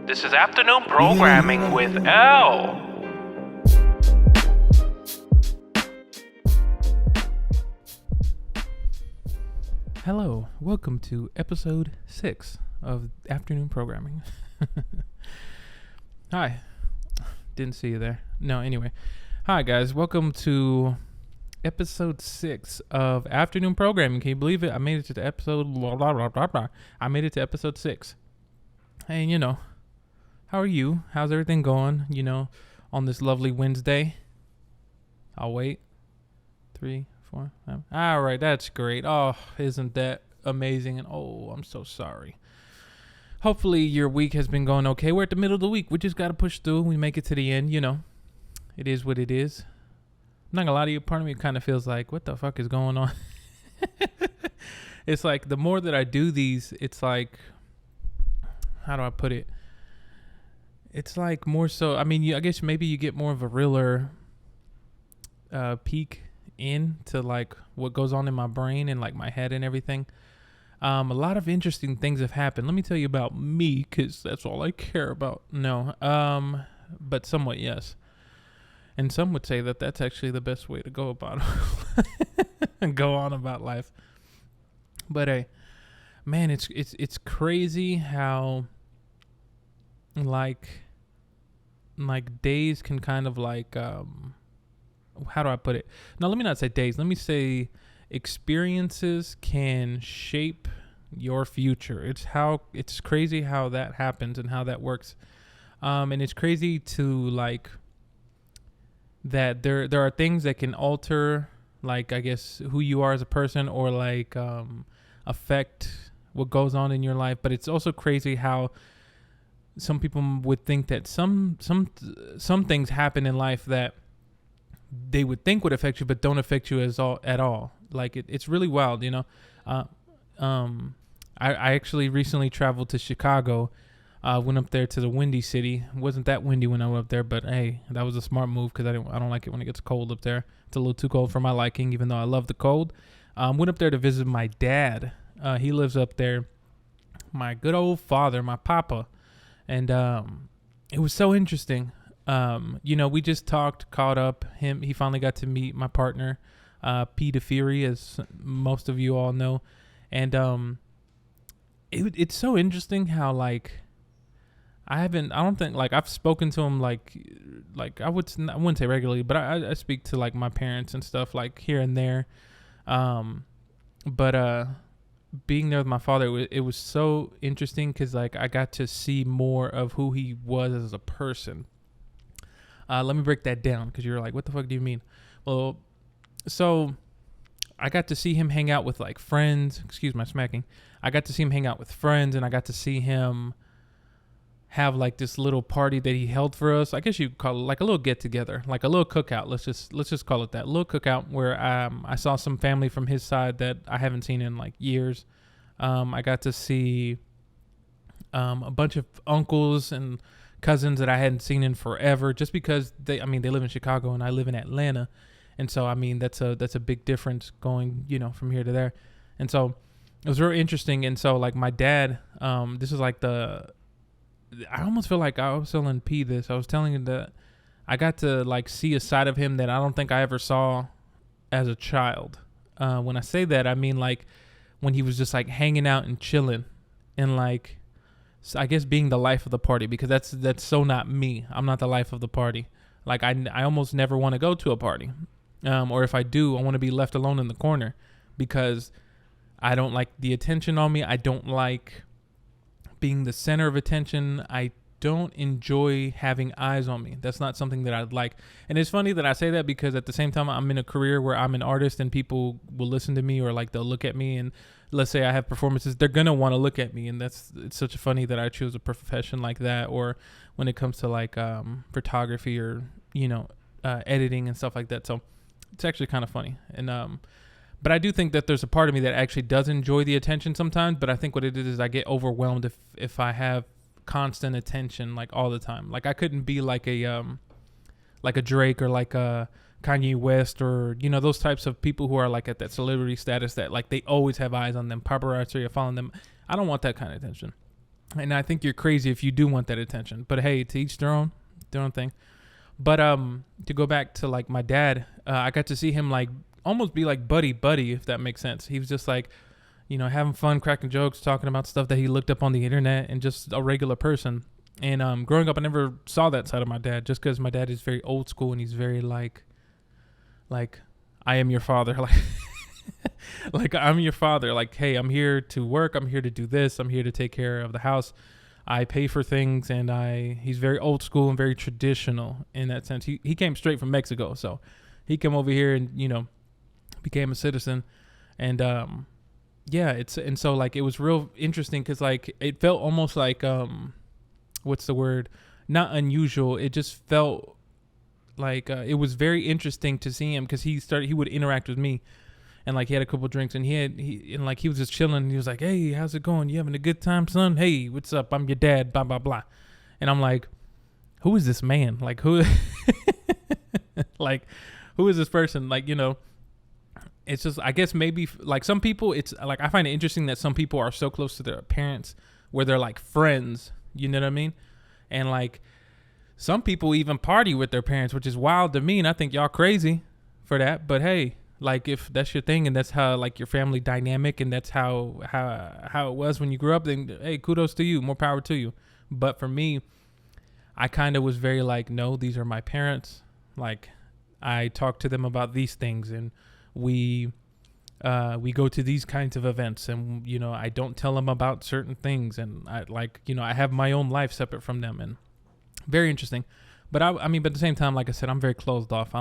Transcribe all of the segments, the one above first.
This is Afternoon Programming with L. Hello, welcome to episode 6 of Afternoon Programming. Hi, didn't see you there. No, anyway. Hi guys, welcome to episode 6 of Afternoon Programming. Can you believe it? I made it to the episode, blah, blah, blah, blah, blah. I made it to episode 6. And how are you? How's everything going, on this lovely Wednesday? I'll wait. 3, 4, 5. All right, that's great. Oh, isn't that amazing? And oh, I'm so sorry. Hopefully your week has been going okay. We're at the middle of the week. We just got to push through. We make it to the end, It is what it is. I'm not going to lie to you. Part of me kind of feels like, what the fuck is going on? It's like the more that I do these, it's like, how do I put it? It's like more so, I guess maybe you get more of a realer peek into like what goes on in my brain and like my head and everything. A lot of interesting things have happened. Let me tell you about me, because that's all I care about. No, but somewhat yes. And some would say that that's actually the best way to go about and go on about life. But hey, man, it's crazy how like days can kind of like how do I put it? No, let me not say days. Let me say experiences can shape your future. It's crazy how that happens and how that works. And it's crazy to like that there are things that can alter, like, I guess, who you are as a person, or like affect what goes on in your life. But it's also crazy how some people would think that some things happen in life that they would think would affect you, but don't affect you at all. Like it's really wild, I actually recently traveled to Chicago. Went up there to the Windy City. It wasn't that windy when I went up there, but hey, that was a smart move because I don't like it when it gets cold up there. It's a little too cold for my liking, even though I love the cold. Went up there to visit my dad. He lives up there. My good old father, my papa, and it was so interesting. We just caught up. He finally got to meet my partner, P. DeFury, as most of you all know, and it's so interesting how like I don't think like I've spoken to him like I wouldn't say regularly, but I speak to like my parents and stuff like here and there, but being there with my father, it was so interesting because like I got to see more of who he was as a person. Let me break that down, because you're like, what the fuck do you mean? Well, so I got to see him hang out with like friends. Excuse my smacking. I got to see him hang out with friends, and I got to see him have like this little party that he held for us. I guess you could call it like a little get together, like a little cookout. Let's just call it that, little cookout, where I saw some family from his side that I haven't seen in like years. I got to see a bunch of uncles and cousins that I hadn't seen in forever, just because they live in Chicago and I live in Atlanta, and so that's a big difference going from here to there. And so it was very interesting. And so like my dad, this is like I almost feel like I was telling P this. I was telling him that I got to like see a side of him that I don't think I ever saw as a child. When I say that, I mean like when he was just like hanging out and chilling and like, so I guess being the life of the party, because that's so not me. I'm not the life of the party. Like I almost never want to go to a party, or if I do, I want to be left alone in the corner, because I don't like the attention on me. I don't like being the center of attention. I don't enjoy having eyes on me. That's not something that I'd like. And it's funny that I say that, because at the same time I'm in a career where I'm an artist and people will listen to me, or like they'll look at me, and let's say I have performances, they're going to want to look at me. And it's such funny that I choose a profession like that, or when it comes to like photography or, editing and stuff like that. So it's actually kind of funny. And but I do think that there's a part of me that actually does enjoy the attention sometimes. But I think what it is I get overwhelmed if I have constant attention like all the time. Like I couldn't be like a Drake or like a Kanye West, or those types of people who are like at that celebrity status that like they always have eyes on them, paparazzi are following them. I don't want that kind of attention. And I think you're crazy if you do want that attention. But hey, to each their own thing. But to go back to like my dad, I got to see him like almost be like buddy, if that makes sense. He was just like, you know, having fun, cracking jokes, talking about stuff that he looked up on the internet, and just a regular person. And growing up, I never saw that side of my dad, just because my dad is very old school and he's very like I am your father, like like I'm your father. Like, hey, I'm here to work. I'm here to do this. I'm here to take care of the house. I pay for things, and he's very old school and very traditional in that sense. He came straight from Mexico, so he came over here and, you know, became a citizen. And yeah, so like it was real interesting because like it felt almost like what's the word? Not unusual. It just felt like it was very interesting to see him because he would interact with me. And like he had a couple drinks, and he was just chilling. And he was like, "Hey, how's it going? You having a good time, son? Hey, what's up? I'm your dad. Blah blah blah." And I'm like, "Who is this man? Like who? Like who is this person? Like, you know." It's just, I guess maybe like some people, it's like I find it interesting that some people are so close to their parents where they're like friends. You know what I mean? And like some people even party with their parents, which is wild to me. And I think y'all crazy for that. But hey. Like if that's your thing and that's how like your family dynamic and that's how it was when you grew up, then hey, kudos to you, more power to you. But for me, I kind of was very like, no, these are my parents. Like I talk to them about these things, and we go to these kinds of events, and you know, I don't tell them about certain things, and I like, you know, I have my own life separate from them, and very interesting. But I mean, but at the same time, like I said, I'm very closed off.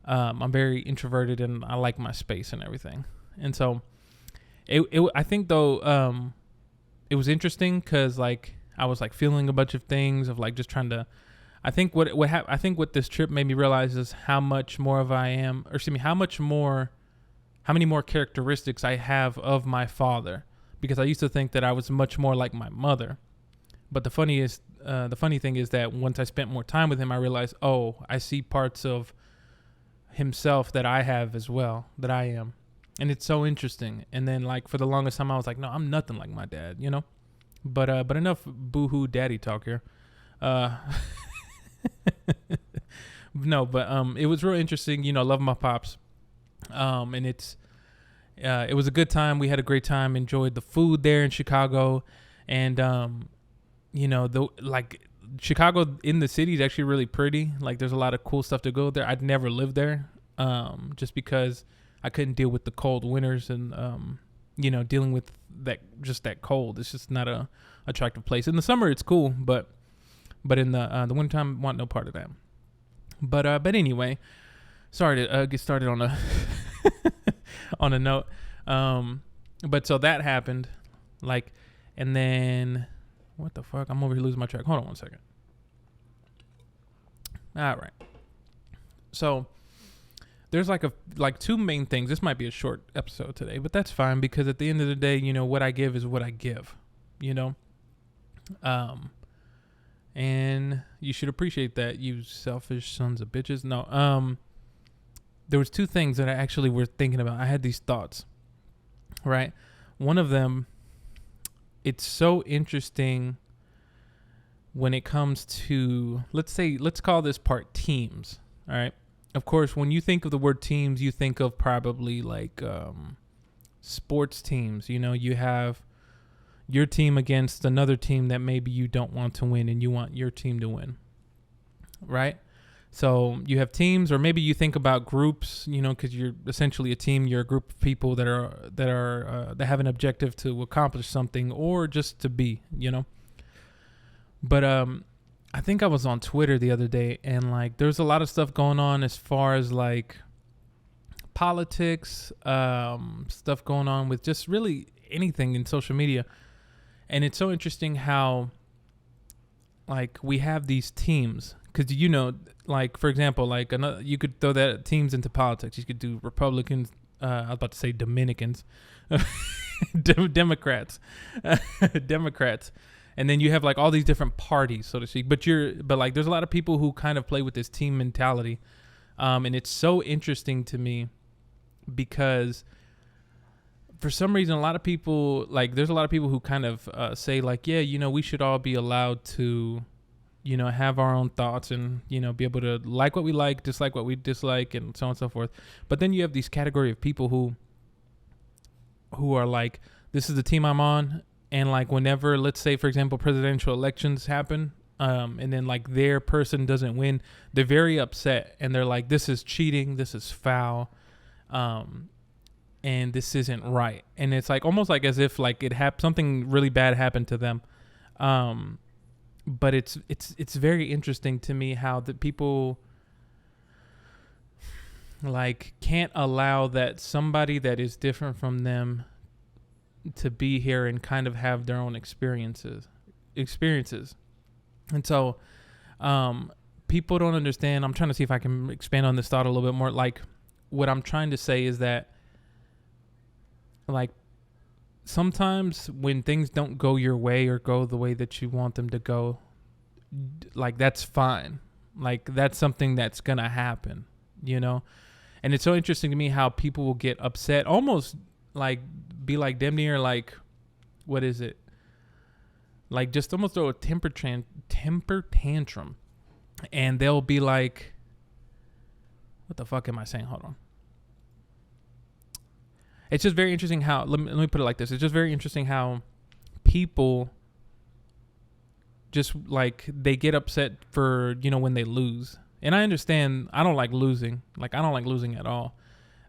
I'm very introverted, and I like my space and everything. And so I think though, it was interesting cause like I was like feeling a bunch of things of like just trying to, I think what this trip made me realize is how much more of I am, or excuse me, how many more characteristics I have of my father, because I used to think that I was much more like my mother. But the funny thing is that once I spent more time with him, I realized, oh, I see parts of himself that I have as well, that I am. And it's so interesting. And then like for the longest time I was like, no, I'm nothing like my dad, you know? But enough boohoo daddy talk here. No, but it was real interesting, you know, I love my pops. And it was a good time. We had a great time, enjoyed the food there in Chicago. And you know, Chicago in the city is actually really pretty. Like there's a lot of cool stuff to go there. I'd never lived there, just because I couldn't deal with the cold winters and, you know, dealing with that cold. It's just not a attractive place. In the summer it's cool, but in the wintertime, want no part of that. But anyway, sorry to get started on a on a note. But so that happened, like, and then. What the fuck? I'm over here losing my track. Hold on 1 second. All right. So there's like two main things. This might be a short episode today, but that's fine because at the end of the day, you know, what I give is what I give, you know? And you should appreciate that, you selfish sons of bitches. No, there was two things that I actually were thinking about. I had these thoughts, right? One of them, it's so interesting when it comes to, let's call this part teams. All right. Of course, when you think of the word teams, you think of probably like sports teams. You know, you have your team against another team that maybe you don't want to win and you want your team to win. Right. So you have teams, or maybe you think about groups, you know, because you're essentially a team. You're a group of people that have an objective to accomplish something, or just to be, you know. But I think I was on Twitter the other day, and like there's a lot of stuff going on as far as like politics, stuff going on with just really anything in social media, and it's so interesting how like we have these teams. Because, you know, like, for example, like you could throw that teams into politics. You could do Republicans. I was about to say Dominicans, Democrats, Democrats. And then you have like all these different parties, so to speak. But like there's a lot of people who kind of play with this team mentality. And it's so interesting to me because for some reason, a lot of people, like, there's a lot of people who kind of say, like, yeah, we should all be allowed to, have our own thoughts and, be able to like what we like, dislike what we dislike, and so on and so forth. But then you have these category of people who are like, this is the team I'm on. And like, whenever, let's say, for example, presidential elections happen, and then like their person doesn't win, they're very upset. And they're like, this is cheating. This is foul. And this isn't right. And it's like almost like as if like something really bad happened to them. But it's very interesting to me how the people like can't allow that somebody that is different from them to be here and kind of have their own experiences. And so people don't understand. I'm trying to see if I can expand on this thought a little bit more. Like, what I'm trying to say is that, like, sometimes when things don't go your way or go the way that you want them to go, like, that's fine. Like, that's something that's gonna happen, And it's so interesting to me how people will get upset, almost like be like damn near like, what is it? Like, just almost throw a temper tantrum, and they'll be like, what the fuck am I saying? Hold on. It's just very interesting how, let me put it like this. It's just very interesting how people just like, they get upset for, when they lose. And I understand, I don't like losing. Like, I don't like losing at all.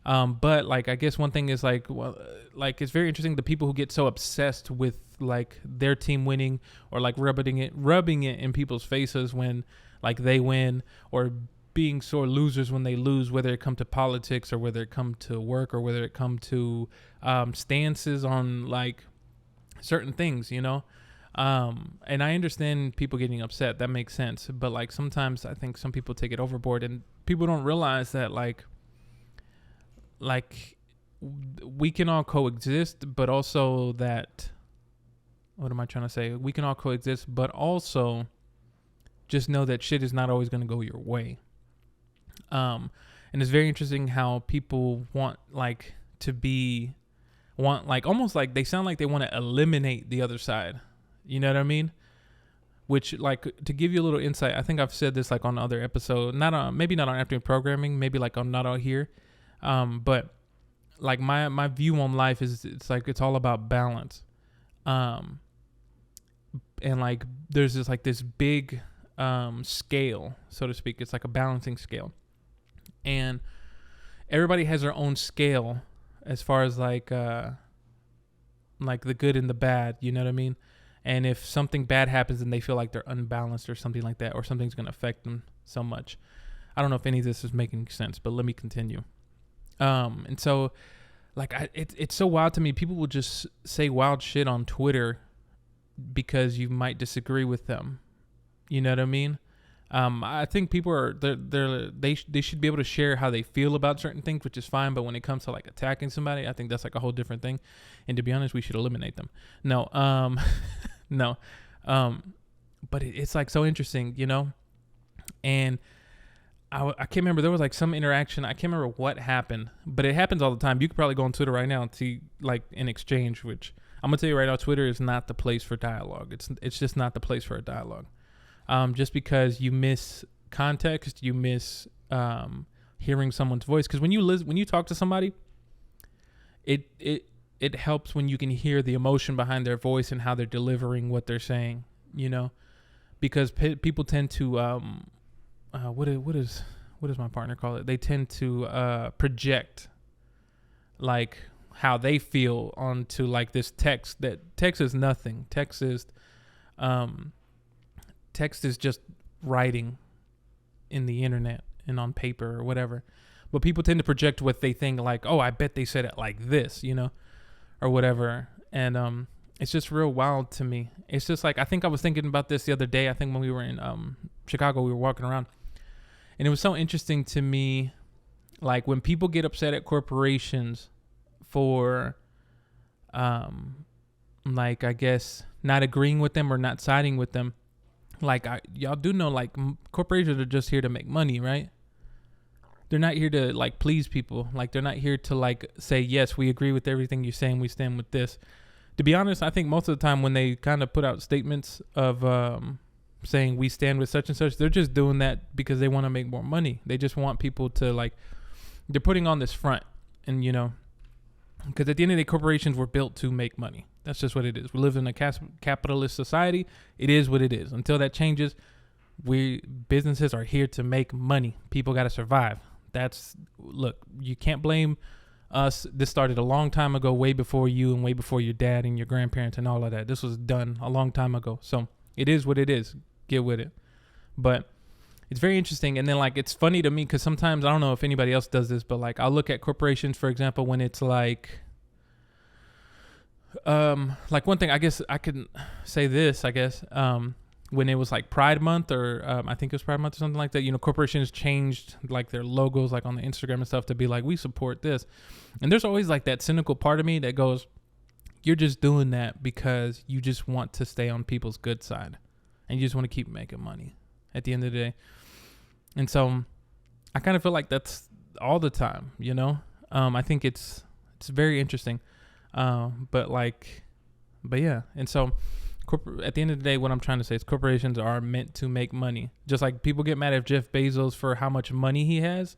But like, I guess one thing is like, well, like, it's very interesting the people who get so obsessed with like their team winning, or like rubbing it in people's faces when like they win, or being sore losers when they lose, whether it come to politics or whether it come to work or whether it come to stances on like certain things, and I understand people getting upset. That makes sense. But like, sometimes I think some people take it overboard, and people don't realize that like we can all coexist, but also that, what am I trying to say? We can all coexist, but also just know that shit is not always going to go your way. And it's very interesting how people want like almost like they sound like they want to eliminate the other side. You know what I mean? Which, like, to give you a little insight, I think I've said this like on other episodes, maybe not on Afternoon Programming, maybe like on Not Out Here. But like my view on life is it's like, it's all about balance. And like, there's this big scale, so to speak. It's like a balancing scale. And everybody has their own scale as far as like the good and the bad, you know what I mean? And if something bad happens and they feel like they're unbalanced or something like that, or something's going to affect them so much. I don't know if any of this is making sense, but let me continue. And so like, it's so wild to me. People will just say wild shit on Twitter because you might disagree with them. You know what I mean? I think people are they should be able to share how they feel about certain things, which is fine. But when it comes to like attacking somebody, I think that's like a whole different thing. And to be honest, we should eliminate them. No, no. But it's like so interesting, And I can't remember. There was like some interaction. I can't remember what happened, but it happens all the time. You could probably go on Twitter right now and see like an exchange, which I'm gonna tell you right now, Twitter is not the place for dialogue. It's just not the place for a dialogue. Just because you miss context, you miss hearing someone's voice. Because when you talk to somebody, it helps when you can hear the emotion behind their voice and how they're delivering what they're saying. Because people tend to what does my partner call it? They tend to project like how they feel onto like this text. That text is nothing. Text is just writing in the internet and on paper or whatever. But people tend to project what they think, like, oh, I bet they said it like this, or whatever. And it's just real wild to me. It's just like, I think I was thinking about this the other day. I think when we were in Chicago, we were walking around. And it was so interesting to me, like, when people get upset at corporations for, like, I guess, not agreeing with them or not siding with them. Like, y'all do know, like, corporations are just here to make money, right? they're not here to like please people. Like they're not here to like say, yes, we agree with everything you're saying. We stand with this. To be honest, I think most of the time when they kind of put out statements of saying we stand with such and such, they're just doing that because they want to make more money. They just want people to like, they're putting on this front. And, you know, because at the end of the day, corporations were built to make money. That's just what it is. We live in a capitalist society. It is what it is. Until that changes, businesses are here to make money. People got to survive. Look, you can't blame us. This started a long time ago, way before you and way before your dad and your grandparents and all of that. This was done a long time ago. So it is what it is. Get with it. But it's very interesting. And then like, it's funny to me because sometimes, I don't know if anybody else does this, but like I'll look at corporations, for example, when it's like one thing, I guess I can say this, when it was like Pride Month or I think it was Pride Month or something like that, you know, corporations changed like their logos, like on the Instagram and stuff to be like, we support this. And there's always like that cynical part of me that goes, you're just doing that because you just want to stay on people's good side and you just want to keep making money at the end of the day. And so I kind of feel like that's all the time, you know? I think it's very interesting. But yeah. And so at the end of the day, what I'm trying to say is corporations are meant to make money. Just like people get mad at Jeff Bezos for how much money he has.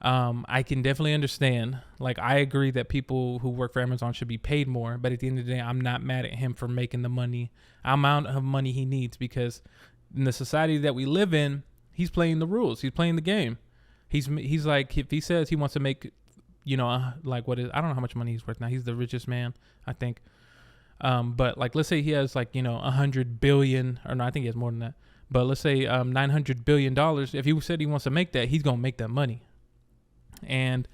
I can definitely understand. Like, I agree that people who work for Amazon should be paid more. But at the end of the day, I'm not mad at him for making the amount of money he needs, because in the society that we live in, he's playing the rules. He's playing the game. He's like, if he says he wants to make, you know, I don't know how much money he's worth now. He's the richest man, I think. But like, let's say he has like, you know, 100 billion, or no, I think he has more than that. But let's say $900 billion. If he said he wants to make that, he's going to make that money. And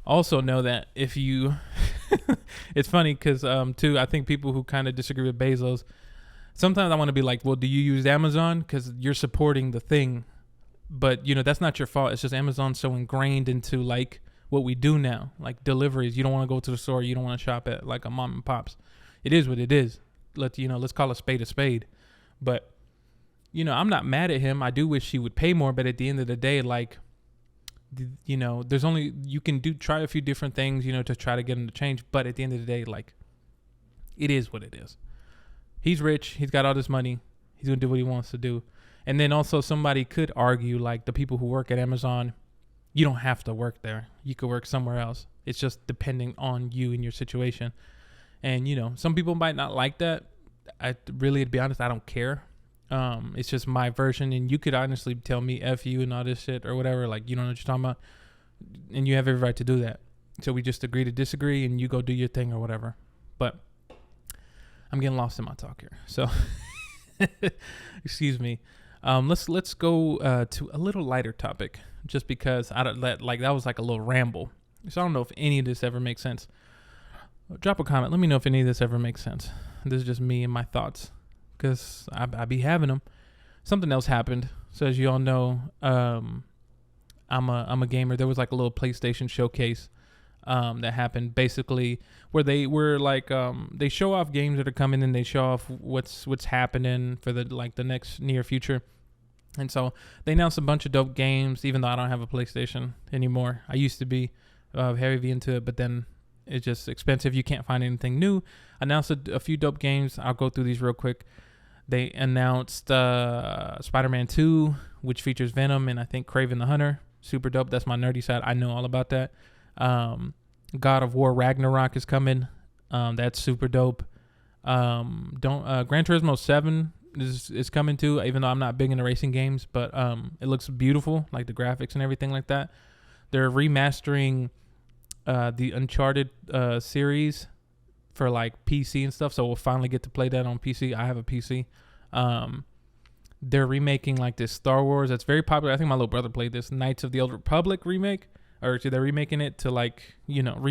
also know that if you, it's funny because too, I think people who kind of disagree with Bezos, sometimes I want to be like, well, do you use Amazon? Because you're supporting the thing. But, you know, that's not your fault. It's just Amazon's so ingrained into like what we do now, like deliveries. You don't want to go to the store. You don't want to shop at like a mom and pop's. It is what it is. Let's call a spade a spade. But, you know, I'm not mad at him. I do wish he would pay more. But at the end of the day, like, you know, you can try a few different things, you know, to try to get him to change. But at the end of the day, like, it is what it is. He's rich. He's got all this money. He's going to do what he wants to do. And then also somebody could argue, like, the people who work at Amazon, you don't have to work there. You could work somewhere else. It's just depending on you and your situation. And, you know, some people might not like that. To be honest, I don't care. It's just my version. And you could honestly tell me F you and all this shit or whatever. Like, you don't know what you're talking about. And you have every right to do that. So we just agree to disagree and you go do your thing or whatever. But I'm getting lost in my talk here. So, excuse me. Let's go to a little lighter topic, just because that was like a little ramble. So I don't know if any of this ever makes sense. Drop a comment. Let me know if any of this ever makes sense. This is just me and my thoughts, because I be having them. Something else happened. So as you all know, I'm a gamer. There was like a little PlayStation showcase that happened, basically, where they were like they show off games that are coming, and they show off what's happening for the next near future. And so they announced a bunch of dope games, even though I don't have a PlayStation anymore. I used to be heavy into it, but then it's just expensive. You can't find anything new. Announced a few dope games. I'll go through these real quick. They announced Spider-Man 2, which features Venom and I think Kraven the Hunter. Super dope. That's my nerdy side. I know all about that. God of War Ragnarok is coming. That's super dope. Gran Turismo 7 is coming too, even though I'm not big into racing games, but it looks beautiful, like the graphics and everything like that. They're remastering the Uncharted series for like PC and stuff, so we'll finally get to play that on PC. I have a PC. They're remaking like this Star Wars that's very popular. I think my little brother played this Knights of the Old Republic remake, or they're remaking it to like, you know, not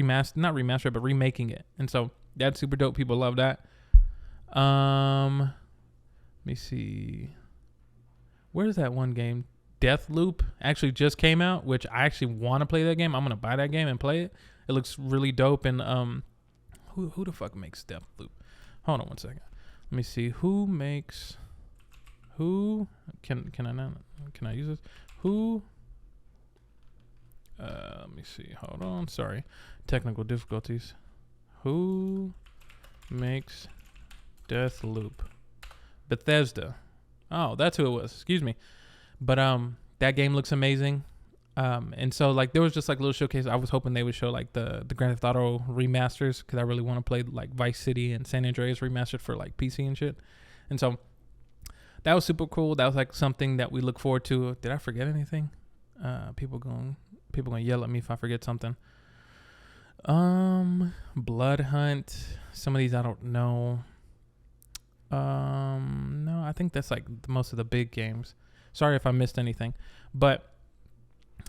remaster it, but remaking it. And so that's super dope. People love that. Let me see. Where's that one game? Deathloop actually just came out, which I actually want to play that game. I'm going to buy that game and play it. It looks really dope. And who the fuck makes Deathloop? Hold on one second. Let me see. Can I use this? Who Let me see. Hold on. Sorry. Technical difficulties. Who makes Deathloop? Bethesda. Oh, that's who it was. Excuse me. But that game looks amazing. And so like there was just like a little showcase. I was hoping they would show like the Grand Theft Auto remasters because I really want to play like Vice City and San Andreas remastered for like PC and shit. And so that was super cool. That was like something that we look forward to. Did I forget anything? People gonna yell at me if I forget something. Blood Hunt. Some of these I don't know. No, I think that's like most of the big games. Sorry if I missed anything, but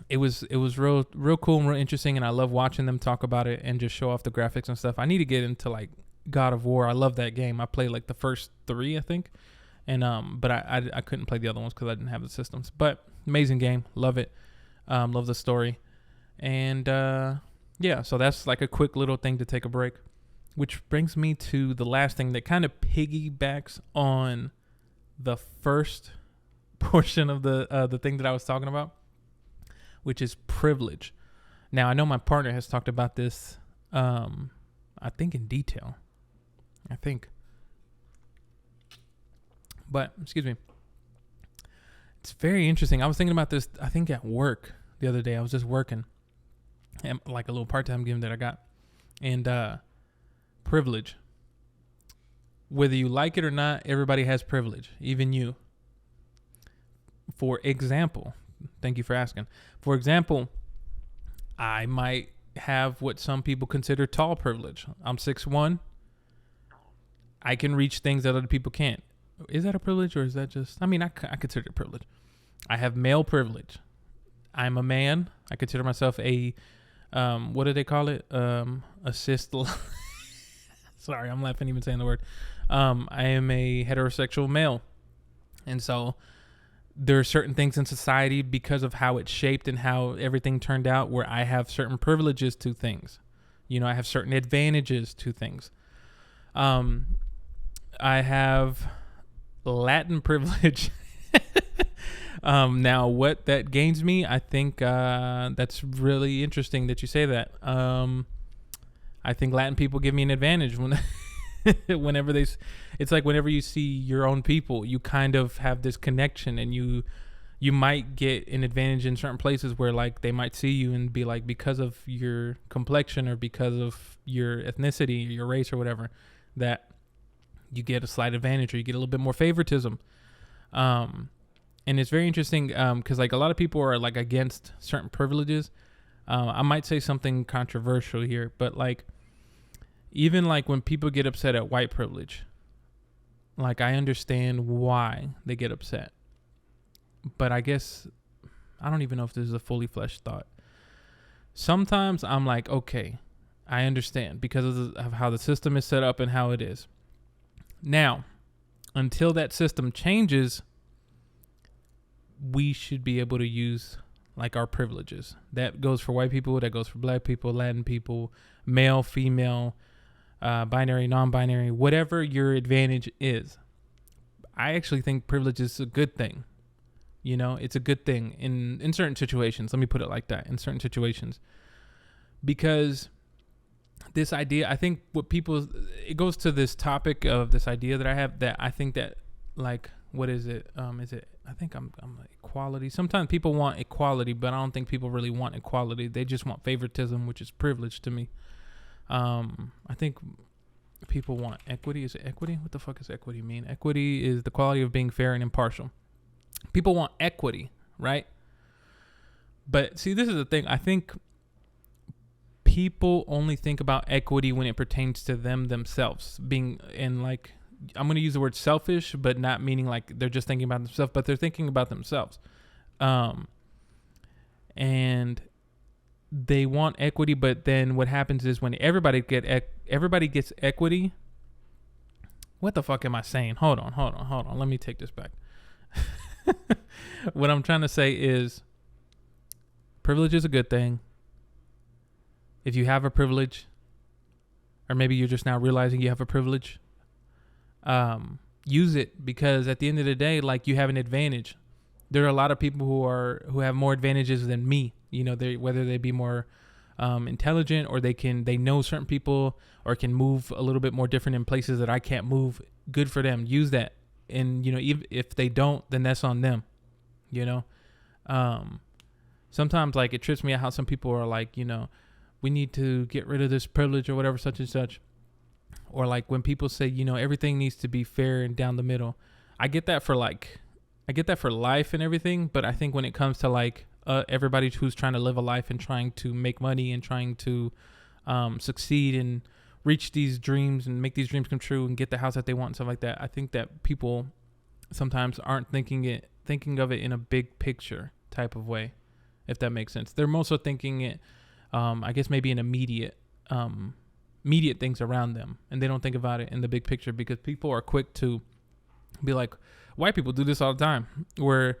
it was real cool and real interesting, and I love watching them talk about it and just show off the graphics and stuff. I need to get into like God of War. I love that game. I played like the first 3, I think, and but I couldn't play the other ones because I didn't have the systems. But amazing game, love it, love the story, and yeah. So that's like a quick little thing to take a break, which brings me to the last thing that kind of piggybacks on the first portion of the thing that I was talking about, which is privilege. Now, I know my partner has talked about this, I think in detail. But, excuse me. It's very interesting. I was thinking about this, I think at work the other day. I was just working, and like a little part-time gig that I got. And privilege. Whether you like it or not, everybody has privilege, even you. For example, thank you for asking. For example, I might have what some people consider tall privilege. I'm 6'1". I can reach things that other people can't. Is that a privilege or is that just... I mean, I consider it privilege. I have male privilege. I'm a man. I consider myself a... what do they call it? Assist... Sorry, I'm laughing even saying the word. I am a heterosexual male. And so... there are certain things in society because of how it's shaped and how everything turned out where I have certain privileges to things. You know, I have certain advantages to things. I have Latin privilege. Now, what that gains me, I think that's really interesting that you say that. I think Latin people give me an advantage when... whenever it's like whenever you see your own people, you kind of have this connection, and you might get an advantage in certain places where like they might see you and be like, because of your complexion or because of your ethnicity or your race or whatever, that you get a slight advantage or you get a little bit more favoritism. And it's very interesting because like a lot of people are like against certain privileges. I might say something controversial here, but like even like when people get upset at white privilege, like I understand why they get upset. But I guess I don't even know if this is a fully fleshed thought. Sometimes I'm like, okay, I understand because of how the system is set up and how it is. Now, until that system changes, we should be able to use like our privileges. That goes for white people, that goes for black people, Latin people, male, female, binary, non-binary, whatever your advantage is. I actually think privilege is a good thing. You know, it's a good thing in certain situations. Let me put it like that, in certain situations. Because this idea, I think it goes to this topic of this idea that I have, that I think that like, what is it? I think I'm equality. Sometimes people want equality, but I don't think people really want equality. They just want favoritism, which is privilege to me. I think people want equity. Is it equity? What the fuck does equity mean? Equity is the quality of being fair and impartial. People want equity, right? But see, this is the thing. I think people only think about equity when it pertains to themselves being, and like, I'm going to use the word selfish, but not meaning like they're just thinking about themselves, but they're thinking about themselves. And they want equity, but then what happens is when everybody gets equity. What the fuck am I saying? Hold on. Let me take this back. What I'm trying to say is privilege is a good thing. If you have a privilege, or maybe you're just now realizing you have a privilege, use it, because at the end of the day, like, you have an advantage. There are a lot of people who have more advantages than me. You know, whether they be more intelligent, or they know certain people, or can move a little bit more different in places that I can't move. Good for them. Use that. And, you know, even if they don't, then that's on them, you know? Sometimes, like, it trips me out how some people are like, you know, we need to get rid of this privilege or whatever, such and such. Or like when people say, you know, everything needs to be fair and down the middle. I get that for life and everything. But I think when it comes to like everybody who's trying to live a life and trying to make money and trying to succeed and reach these dreams and make these dreams come true and get the house that they want and stuff like that, I think that people sometimes aren't thinking of it in a big picture type of way, if that makes sense. They're mostly thinking it, I guess maybe in immediate things around them, and they don't think about it in the big picture, because people are quick to be like, white people do this all the time, where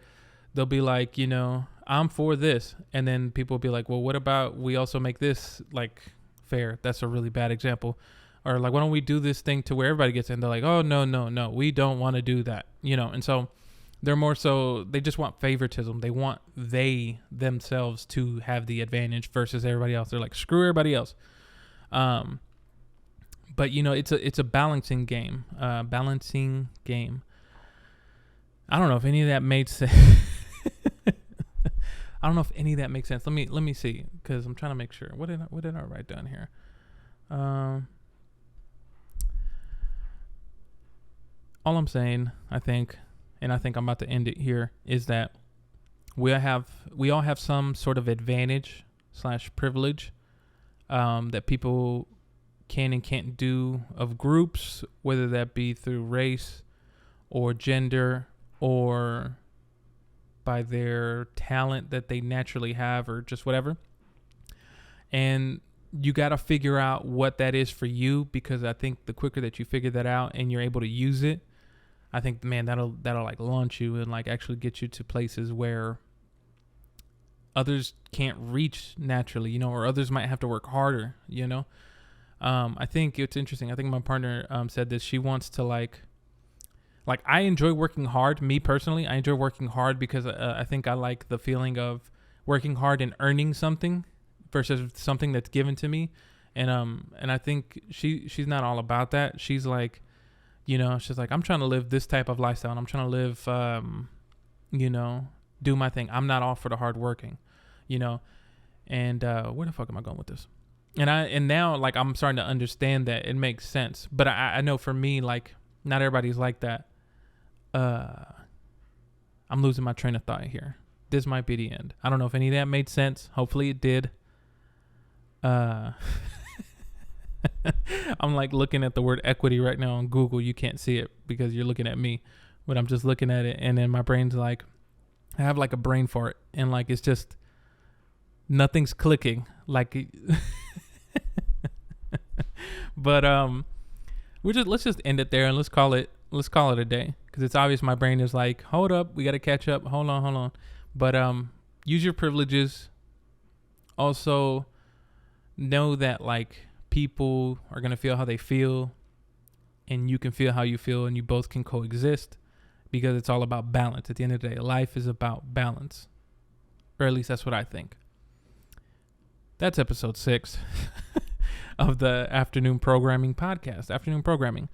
they'll be like, you know, I'm for this, and then people will be like, well, what about we also make this like fair? That's a really bad example. Or like, why don't we do this thing to where everybody gets in? They're like, oh, no, we don't want to do that, you know. And so they're more so, they just want favoritism. They want themselves to have the advantage versus everybody else. They're like, screw everybody else. But you know, it's a balancing game. I don't know if any of that made sense. I don't know if any of that makes sense. Let me see, because I'm trying to make sure. What did I write down here? All I'm saying, I think I'm about to end it here, is that we all have some sort of advantage / privilege that people can and can't do of groups, whether that be through race or gender or by their talent that they naturally have, or just whatever. And you got to figure out what that is for you, because I think the quicker that you figure that out and you're able to use it, I think, man, that'll like launch you and like actually get you to places where others can't reach naturally, you know, or others might have to work harder, you know. I think it's interesting. I think my partner said this. She wants to like I enjoy working hard. Me personally, I enjoy working hard because I think I like the feeling of working hard and earning something versus something that's given to me. And I think she's not all about that. She's like, you know, she's like, I'm trying to live this type of lifestyle, and I'm trying to live, you know, do my thing. I'm not all for the hard working, you know. And where the fuck am I going with this? And now like I'm starting to understand that it makes sense. But I know for me, like, not everybody's like that. I'm losing my train of thought here. This might be the end. I don't know if any of that made sense. Hopefully it did. I'm like looking at the word equity right now on Google. You can't see it because you're looking at me, but I'm just looking at it, and then my brain's like, I have like a brain fart, and like it's just nothing's clicking. Like, but let's just end it there, and let's call it a day, because it's obvious my brain is like, hold up, we got to catch up. Hold on. But use your privileges. Also, know that like people are going to feel how they feel, and you can feel how you feel, and you both can coexist, because it's all about balance. At the end of the day, life is about balance, or at least that's what I think. That's episode 6 of the Afternoon Programming podcast. Afternoon Programming.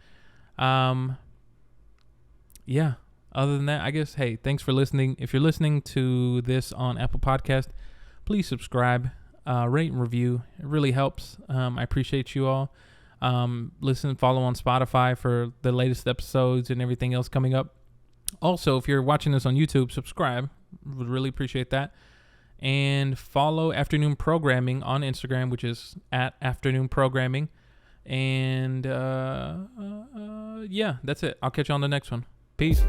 Yeah. Other than that, I guess, hey, thanks for listening. If you're listening to this on Apple Podcast, please subscribe, rate and review. It really helps. I appreciate you all. Follow on Spotify for the latest episodes and everything else coming up. Also, if you're watching this on YouTube, subscribe. Would really appreciate that. And follow Afternoon Programming on Instagram, which is at Afternoon Programming. And yeah, that's it. I'll catch you on the next one. Peace.